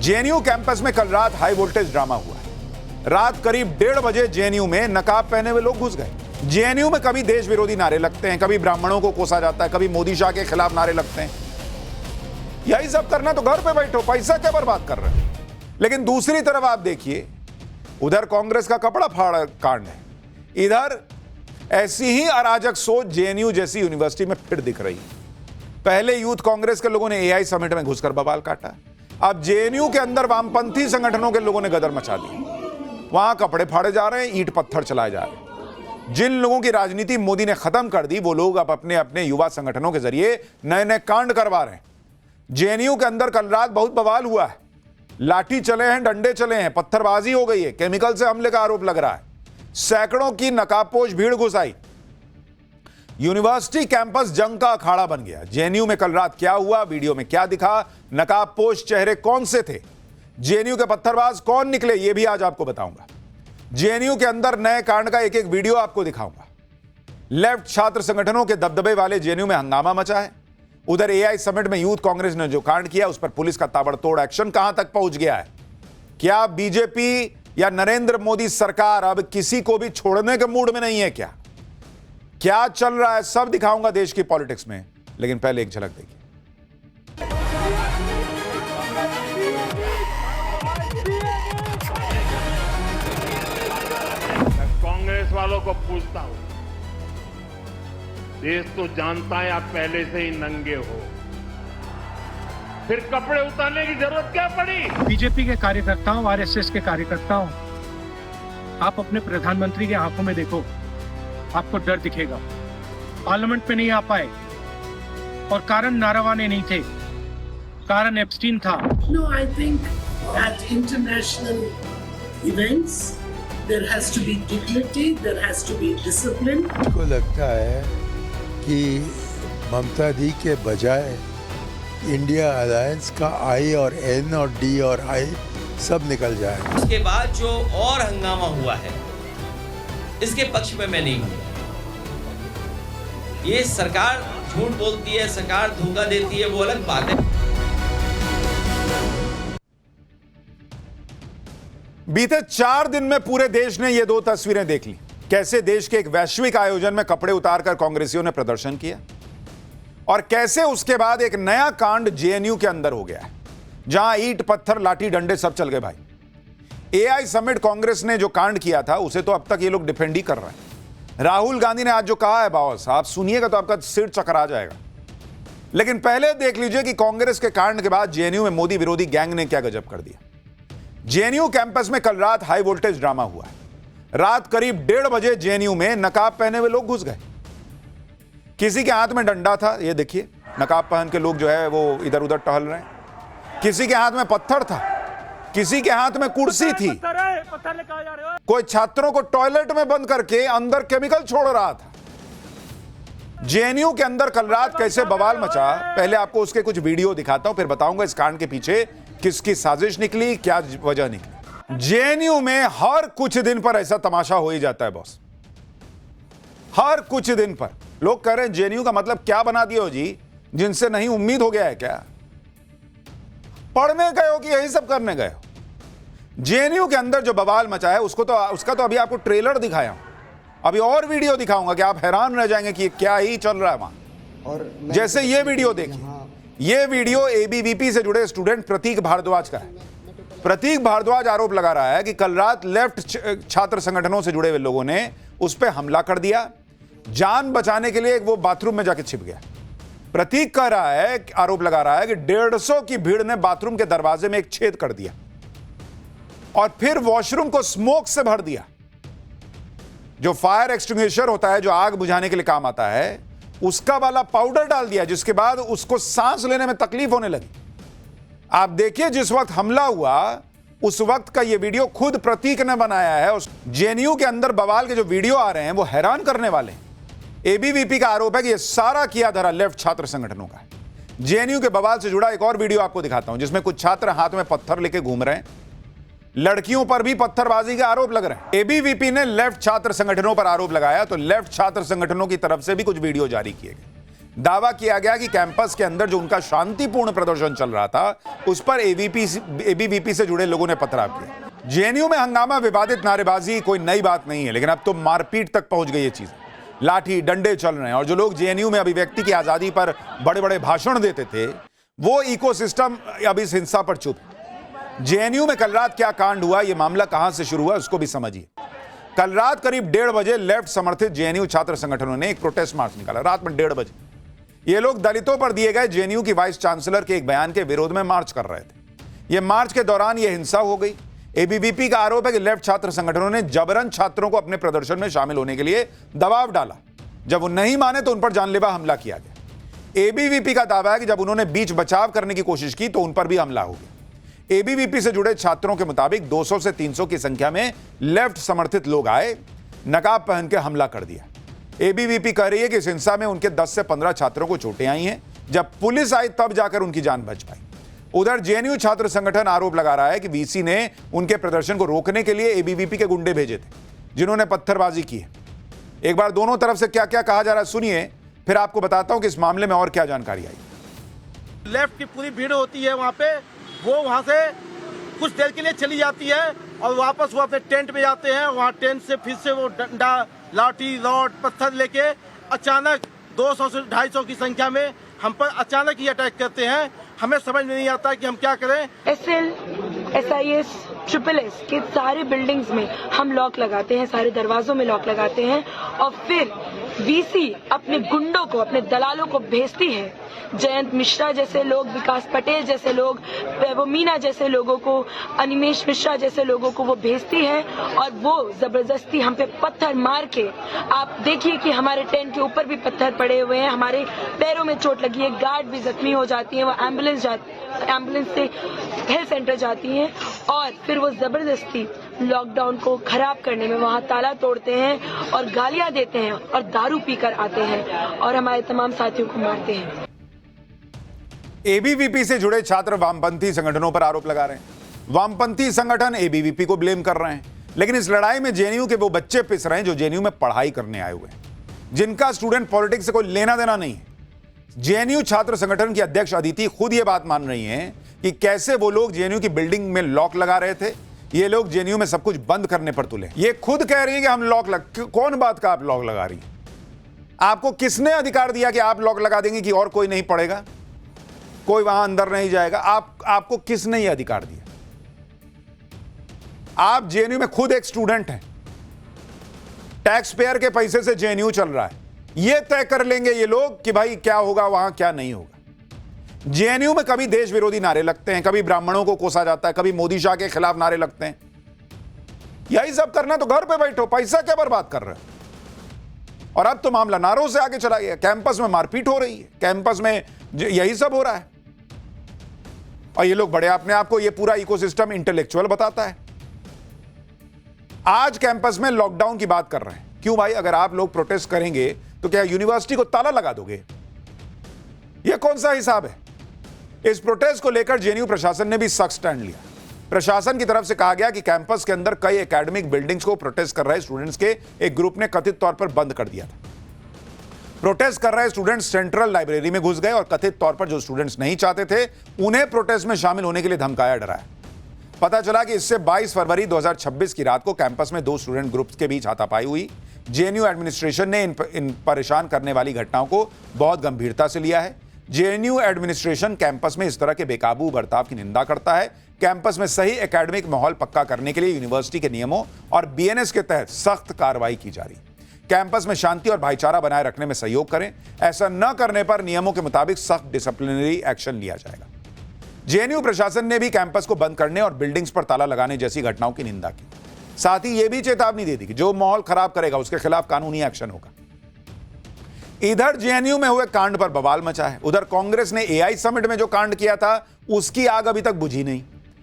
JNU campus में कल रात हाई वोल्टेज ड्रामा हुआ है। रात करीब 1:30 बजे जेएनयू में नकाब पहने हुए लोग घुस गए। जेएनयू में कभी देश विरोधी नारे लगते हैं, कभी ब्राह्मणों को कोसा जाता है, कभी मोदी शाह के खिलाफ नारे लगते हैं। यही सब करना तो घर पे बैठो, पैसा क्या बर्बाद कर रहे हैं। लेकिन दूसरी तरफ आप देखिए, उधर कांग्रेस का कपड़ा फाड़ कांड है, इधर ऐसी ही अराजक सोच जेएनयू जैसी यूनिवर्सिटी में फिर दिख रही है। पहले यूथ कांग्रेस के लोगों ने एआई समिट में घुसकर बवाल काटा, अब जेएनयू के अंदर वामपंथी संगठनों के लोगों ने गदर मचा दी। वहां कपड़े फाड़े जा रहे हैं, ईंट पत्थर चलाए जा रहे हैं। जिन लोगों की राजनीति मोदी ने खत्म कर दी, वो लोग अब अपने अपने युवा संगठनों के जरिए नए नए कांड करवा रहे हैं। जेएनयू के अंदर कल रात बहुत बवाल हुआ है, लाठी चले हैं, डंडे चले हैं, पत्थरबाजी हो गई है, केमिकल से हमले का आरोप लग रहा है, सैकड़ों की नकाबपोश भीड़ घुस आई, यूनिवर्सिटी कैंपस जंग का अखाड़ा बन गया। जेएनयू में कल रात क्या हुआ, वीडियो में क्या दिखा, नकाबपोश चेहरे कौन से थे, जेएनयू के पत्थरबाज कौन निकले, यह भी आज आपको बताऊंगा। जेएनयू के अंदर नए कांड का एक एक वीडियो आपको दिखाऊंगा। लेफ्ट छात्र संगठनों के दबदबे वाले जेएनयू में हंगामा मचा है। उधर एआई समिट में यूथ कांग्रेस ने जो कांड किया, उस पर पुलिस का ताबड़तोड़ एक्शन कहां तक पहुंच गया है। क्या बीजेपी या नरेंद्र मोदी सरकार अब किसी को भी छोड़ने के मूड में नहीं है? क्या चल रहा है, सब दिखाऊंगा देश की पॉलिटिक्स में। लेकिन पहले एक झलक देखिए। कांग्रेस वालों को पूछता हूं, देश तो जानता है आप पहले से ही नंगे हो, फिर कपड़े उतारने की जरूरत क्या पड़ी? बीजेपी के कार्यकर्ताओं, आरएसएस के कार्यकर्ताओं, आप अपने प्रधानमंत्री के आंखों में देखो, आपको डर दिखेगा। पार्लियामेंट में नहीं आ पाए और कारण नारावाने नहीं थे, कारण एप्स्टीन था। No, I think at international events there has to be dignity, there has to be discipline. मुझको लगता है कि ममता दी के बजाय इंडिया अलायंस का आई और एन और डी और आई सब निकल जाए। उसके बाद जो और हंगामा हुआ है, इसके पक्ष में मैं नहीं हूं। ये सरकार झूठ बोलती है, सरकार धोखा देती है, वो अलग बात है। बीते 4 दिन में पूरे देश ने ये 2 तस्वीरें देख ली। कैसे देश के एक वैश्विक आयोजन में कपड़े उतारकर कांग्रेसियों ने प्रदर्शन किया, और कैसे उसके बाद एक नया कांड जेएनयू के अंदर हो गया है, जहां ईंट पत्थर लाठी डंडे सब चल गए। भाई एआई समिट कांग्रेस ने जो कांड किया था, उसे तो अब तक ये लोग डिफेंड ही कर रहे हैं। राहुल गांधी ने आज जो कहा है, बॉस आप सुनिएगा तो आपका सिर चकरा जाएगा। लेकिन पहले देख लीजिए कि कांग्रेस के कांड के बाद जेएनयू में मोदी विरोधी गैंग ने क्या गजब कर दिया। जेएनयू कैंपस में कल रात हाई वोल्टेज ड्रामा हुआ है। रात करीब 1:30 बजे जेएनयू में नकाब पहने हुए लोग घुस गए। किसी के हाथ में डंडा था, ये देखिए, नकाब पहन के लोग जो है वो इधर उधर टहल रहे हैं। किसी के हाथ में पत्थर था, किसी के हाथ में कुर्सी थी, कोई छात्रों को टॉयलेट में बंद करके अंदर केमिकल छोड़ रहा था। जेएनयू के अंदर कल रात कैसे बवाल मचा, पहले आपको उसके कुछ वीडियो दिखाता हूं, फिर बताऊंगा इस कांड के पीछे किसकी साजिश निकली, क्या वजह निकली। जेएनयू में हर कुछ दिन पर ऐसा तमाशा हो ही जाता है बॉस, हर कुछ दिन पर। लोग कह रहे हैं जेएनयू का मतलब क्या बना दिया हो जी, जिनसे नहीं उम्मीद हो गया है क्या? पढ़ने गए हो कि यही सब करने गए हो? जेएनयू के अंदर जो बवाल मचा है उसका तो अभी आपको ट्रेलर दिखाया हूं, अभी और वीडियो दिखाऊंगा कि आप हैरान रह जाएंगे कि क्या ही चल रहा है वहां। और जैसे ये वीडियो देखिए, ये वीडियो एबीवीपी से जुड़े स्टूडेंट प्रतीक भारद्वाज का है। प्रतीक भारद्वाज आरोप लगा रहा है कि कल रात लेफ्ट छात्र संगठनों से जुड़े हुए लोगों ने उस पर हमला कर दिया, जान बचाने के लिए वो बाथरूम में जाके छिप गया। प्रतीक कह रहा है, आरोप लगा रहा है कि 150 की भीड़ ने बाथरूम के दरवाजे में एक छेद कर दिया और फिर वॉशरूम को स्मोक से भर दिया। जो फायर एक्सटिंग्विशर होता है, जो आग बुझाने के लिए काम आता है, उसका वाला पाउडर डाल दिया, जिसके बाद उसको सांस लेने में तकलीफ होने लगी। आप देखिए, जिस वक्त हमला हुआ उस वक्त का यह वीडियो खुद प्रतीक ने बनाया है। जेएनयू के अंदर बवाल के जो वीडियो आ रहे हैं वो हैरान करने वाले हैं। एबीवीपी का आरोप है कि यह सारा किया धरा लेफ्ट छात्र संगठनों का है। जेएनयू के बवाल से जुड़ा एक और वीडियो आपको दिखाता हूं, जिसमें कुछ छात्र हाथ में पत्थर लेके घूम रहे हैं। लड़कियों पर भी पत्थरबाजी के आरोप लग रहे हैं। एबीवीपी ने लेफ्ट छात्र संगठनों पर आरोप लगाया तो लेफ्ट छात्र संगठनों की तरफ से भी कुछ वीडियो जारी किए गए, दावा किया गया कि कैंपस के अंदर जो उनका शांतिपूर्ण प्रदर्शन चल रहा था उस पर एबीवीपी से जुड़े लोगों ने पथराव किया। जेएनयू में हंगामा, विवादित नारेबाजी कोई नई बात नहीं है, लेकिन अब तो मारपीट तक पहुंच गई ये चीज। लाठी डंडे चल रहे हैं और जो लोग जेएनयू में अभिव्यक्ति की आजादी पर बड़े बड़े भाषण देते थे वो इकोसिस्टम अब इस हिंसा पर चुप। जेएनयू में कल रात क्या कांड हुआ, यह मामला कहां से शुरू हुआ उसको भी समझिए। कल रात करीब 1:30 बजे लेफ्ट समर्थित जेएनयू छात्र संगठनों ने एक प्रोटेस्ट मार्च निकाला। रात में 1:30 बजे ये लोग दलितों पर दिए गए जेएनयू की वाइस चांसलर के एक बयान के विरोध में मार्च कर रहे थे। यह मार्च के दौरान यह हिंसा हो गई। एबीवीपी का आरोप है कि लेफ्ट छात्र संगठनों ने जबरन छात्रों को अपने प्रदर्शन में शामिल होने के लिए दबाव डाला। जब वो नहीं माने तो उन पर जानलेवा हमला किया गया। एबीवीपी का दावा है कि जब उन्होंने बीच बचाव करने की कोशिश की तो उन पर भी हमला हो गया। एबीवीपी से जुड़े छात्रों के मुताबिक 200 से 300 की संख्या में लेफ्ट समर्थित लोग आए, नकाब पहन के हमला कर दिया। एबीवीपी कह रही है कि इस हिंसा में उनके 10 से 15 छात्रों को चोटें आई हैं। जब पुलिस आई तब जाकर उनकी जान बच पाई। उधर जेएनयू छात्र संगठन आरोप लगा रहा है कि वीसी ने उनके प्रदर्शन को रोकने के लिए एबीवीपी के गुंडे भेजे थे, जिन्होंने पत्थरबाजी की है। एक बार दोनों तरफ से क्या क्या कहा जा रहा है सुनिए, फिर आपको बताता हूं कि इस मामले में और क्या जानकारी आई। लेफ्ट की पूरी भीड़ होती है वहाँ पे, वो वहाँ से कुछ देर के लिए चली जाती है और वापस वो अपने टेंट में जाते हैं। वहाँ टेंट से फिर से वो डंडा, लाठी, रॉड, पत्थर लेके अचानक 200 से 250 की संख्या में हम पर अचानक ही अटैक करते हैं। हमें समझ में नहीं आता कि हम क्या करें। SL, SIS, SSS के सारे बिल्डिंग्स में हम लॉक लगाते हैं, सारे दरवाजों में लॉक लगाते हैं और फिर वीसी अपने गुंडों को, अपने दलालों को भेजती है। जयंत मिश्रा जैसे लोग, विकास पटेल जैसे लोग, वो मीना जैसे लोगों को, अनिमेश मिश्रा जैसे लोगों को वो भेजती है और वो जबरदस्ती हम पे पत्थर मार के, आप देखिए कि हमारे टेंट के ऊपर भी पत्थर पड़े हुए हैं, हमारे पैरों में चोट लगी है, गार्ड भी जख्मी हो जाती है, वो एम्बुलेंस से हेल्थ सेंटर जाती हैं और फिर वो जबरदस्ती लॉकडाउन को खराब करने में वहाँ ताला तोड़ते हैं और गालियां देते हैं और दारू पीकर आते हैं और हमारे तमाम साथियों को मारते हैं। एबीवीपी से जुड़े छात्र वामपंथी संगठनों पर आरोप लगा रहे हैं। वामपंथी संगठन एबीवीपी को ब्लेम कर रहे हैं, लेकिन इस लड़ाई में जेएनयू के वो बच्चे पिस रहे हैं जो जेएनयू में पढ़ाई करने आए हुए हैं, जिनका स्टूडेंट पॉलिटिक्स से कोई लेना देना नहीं है। जेएनयू छात्र संगठन की अध्यक्ष अदिति खुद ये बात मान रही हैं कि कैसे वो लोग जेएनयू की बिल्डिंग में लॉक लगा रहे थे। ये लोग जेएनयू में सब कुछ बंद करने पर तुले। ये खुद कह रही है कि हम कौन बात का आप लॉक लगा रही है? आपको किसने अधिकार दिया कि आप लॉक लगा देंगे कि और कोई नहीं पढ़ेगा, कोई वहां अंदर नहीं जाएगा? आपको किसने यह अधिकार दिया? आप जेएनयू में खुद एक स्टूडेंट हैं, टैक्स पेयर के पैसे से जेएनयू चल रहा है। यह तय कर लेंगे ये लोग कि भाई क्या होगा वहां, क्या नहीं होगा। जेएनयू में कभी देश विरोधी नारे लगते हैं, कभी ब्राह्मणों को कोसा जाता है, कभी मोदी शाह के खिलाफ नारे लगते हैं। यही सब करना तो घर पे बैठो, पैसा क्या बर्बाद कर रहे हो? और अब तो मामला नारों से आगे चला गया। कैंपस में मारपीट हो रही है, कैंपस में यही सब हो रहा है और ये लोग बड़े अपने आप को, ये पूरा इकोसिस्टम इंटेलेक्चुअल बताता है। आज कैंपस में लॉकडाउन की बात कर रहे हैं। क्यों भाई? अगर आप लोग प्रोटेस्ट करेंगे तो क्या यूनिवर्सिटी को ताला लगा दोगे? यह कौन सा हिसाब है? इस प्रोटेस्ट को लेकर जेएनयू प्रशासन ने भी सख्त स्टैंड लिया। प्रशासन की तरफ से कहा गया कि कैंपस के अंदर कई एकेडमिक बिल्डिंग्स को प्रोटेस्ट कर रहे स्टूडेंट्स के एक ग्रुप ने कथित तौर पर बंद कर दिया था। प्रोटेस्ट कर रहे स्टूडेंट्स सेंट्रल लाइब्रेरी में घुस गए और कथित तौर पर जो स्टूडेंट्स नहीं चाहते थे उन्हें प्रोटेस्ट में शामिल होने के लिए धमकाया, डराया। पता चला कि इससे 22 फरवरी 2026 की रात को कैंपस में 2 स्टूडेंट ग्रुप्स के बीच हाथापाई हुई। जेएनयू एडमिनिस्ट्रेशन ने इन परेशान करने वाली घटनाओं को बहुत गंभीरता से लिया है। जेएनयू एडमिनिस्ट्रेशन कैंपस में इस तरह के बेकाबू बर्ताव की निंदा करता है। कैंपस में सही एकेडमिक माहौल पक्का करने के लिए यूनिवर्सिटी के नियमों और बीएनएस के तहत सख्त कार्रवाई की जा रही है। कैंपस में शांति और भाईचारा बनाए रखने में सहयोग करें। ऐसा न करने पर नियमों के मुताबिक सख्त डिसिप्लिनरी एक्शन लिया जाएगा। जेएनयू प्रशासन ने भी कैंपस को बंद करने और बिल्डिंग्स पर ताला लगाने जैसी घटनाओं की निंदा की। साथ ही यह भी चेतावनी दे दी कि जो माहौल खराब करेगा उसके खिलाफ कानूनी एक्शन होगा। इधर जेएनयू में हुए कांड पर बवाल मचा है। उधर कांग्रेस ने एआई समिट में जो कांड किया था उसकी आग अभी तक बुझी नहीं।